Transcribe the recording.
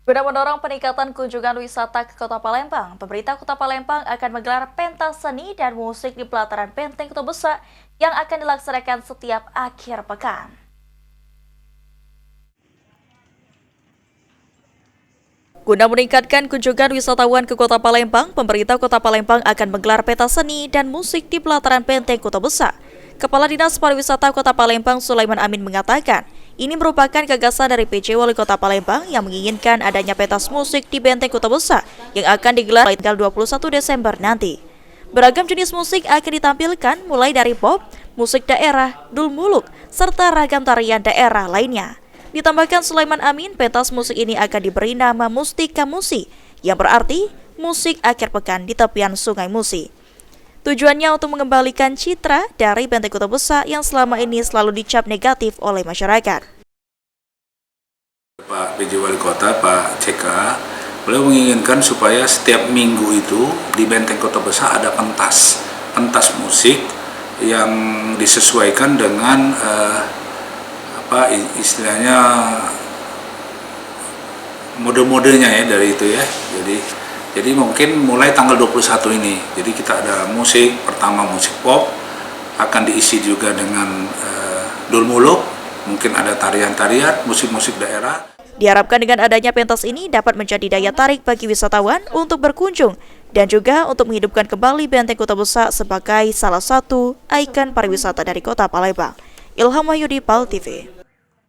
Guna mendorong peningkatan kunjungan wisata ke Kota Palembang, pemerintah Kota Palembang akan menggelar pentas seni dan musik di pelataran Benteng Kota Besar yang akan dilaksanakan setiap akhir pekan. Guna meningkatkan kunjungan wisatawan ke Kota Palembang, pemerintah Kota Palembang akan menggelar pentas seni dan musik di pelataran Benteng Kota Besar. Kepala Dinas Pariwisata Kota Palembang Sulaiman Amin mengatakan, ini merupakan gagasan dari PJ Wali Kota Palembang yang menginginkan adanya pentas musik di Benteng Kota Besar yang akan digelar tanggal 21 Desember nanti. Beragam jenis musik akan ditampilkan mulai dari pop, musik daerah, dul muluk, serta ragam tarian daerah lainnya. Ditambahkan Sulaiman Amin, pentas musik ini akan diberi nama Mustika Musi, yang berarti musik akhir pekan di tepian Sungai Musi. Tujuannya untuk mengembalikan citra dari Benteng Kota Besar yang selama ini selalu dicap negatif oleh masyarakat. Pak PJ Wali Kota, Pak CK, beliau menginginkan supaya setiap minggu itu di Benteng Kota Besar ada pentas musik yang disesuaikan dengan istilahnya mode-modenya ya dari itu ya. Jadi mungkin mulai tanggal 21 ini. Jadi kita ada musik, pertama musik pop, akan diisi juga dengan dul muluk, mungkin ada tarian-tarian, musik-musik daerah. Diharapkan dengan adanya pentas ini dapat menjadi daya tarik bagi wisatawan untuk berkunjung dan juga untuk menghidupkan kembali Benteng Kota Besar sebagai salah satu ikon pariwisata dari Kota Palembang. Ilham Wahyudi, PAL TV.